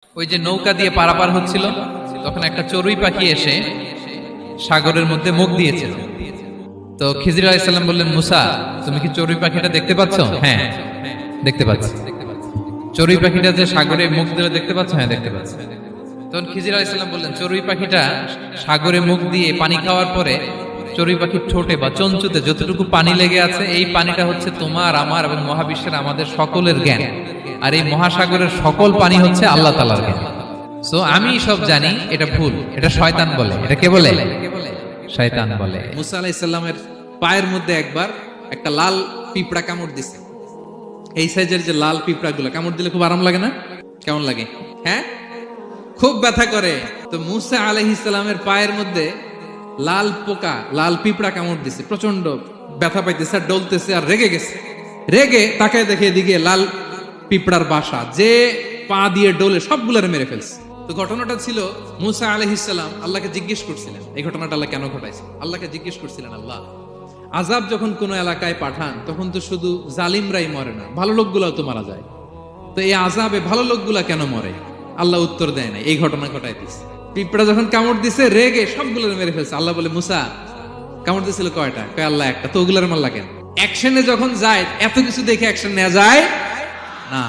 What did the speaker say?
ওই যে নৌকা দিয়ে পারাপার হচ্ছিল, তখন একটা চড়ুই পাখি এসে সাগরের মধ্যে মুখ দিয়েছে। তো খিজির আলাইহিস সালাম বললেন, মুসা, তুমি কি চড়ুই পাখিটা দেখতে পাচ্ছ? হ্যাঁ, দেখতে পাচ্ছি। চড়ুই পাখিটা যে সাগরে মুখ দিলে দেখতে পাচ্ছ? হ্যাঁ, দেখতে পাচ্ছি। তখন খিজির আলাইহিস সালাম বললেন, চড়ুই পাখিটা সাগরে মুখ দিয়ে পানি খাওয়ার পরে চড়ুই পাখির ঠোঁটে বা চঞ্চুতে যতটুকু পানি লেগে আছে, এই পানিটা হচ্ছে তোমার, আমার এবং মহাবিশ্বের আমাদের সকলের জ্ঞান। আর এই মহাসাগরের সকল পানি হচ্ছে আল্লাহ তাআলার জ্ঞান। সো আমি সব জানি, এটা ভুল, এটা শয়তান বলে। এটা কে বলে? শয়তান বলে। মুসা আলাইহিস সালামের পায়ের মধ্যে একবার একটা লাল পিঁপড়া কামড় দিছে। এই সাইজের যে লাল পিঁপড়াগুলো কামড় দিলে খুব আরাম লাগে না? কেমন লাগে? হ্যাঁ, খুব ব্যথা করে। তো মুসা আলাইহিস সালামের পায়ের মধ্যে লাল পোকা, লাল পিঁপড়া কামড় দিছে, প্রচন্ড ব্যথা পাইতেছে আর ডলতেছে আর রেগে গেছে। রেগে তাকায় দেখে এদিকে লাল পিঁপড়ার বাসা, যে পা দিয়ে ডোলে সবগুলোরে মেরে ফেলছে। তো ঘটনাটা ছিল, মুসা আলাইহিস সালাম আল্লাহকে জিজ্ঞেস করছিলেন এই ঘটনাটা আল্লাহ কেন ঘটাইছে। আল্লাহকে জিজ্ঞেস করছিলেন, আল্লাহ, আযাব যখন কোন এলাকায় পাঠান তখন তো শুধু জালিমরাই মরে না, ভালো লোকগুলাও তো মারা যায়। তো এই আযাবে ভালো লোকগুলা কেন মরে? আল্লাহ উত্তর দেয় না, এই ঘটনা ঘটাইতেছে। পিঁপড়া যখন কামড় দিছে রেগে সবগুলোর মেরে ফেলছে। আল্লাহ বলে, মুসা, কামড় দিছিল কয়টা? কয় আল্লাহ একটা। তো ওগুলোর মারলা কেন? অ্যাকশনে যখন যায়, এত কিছু দেখে অ্যাকশন নেওয়া যায় না।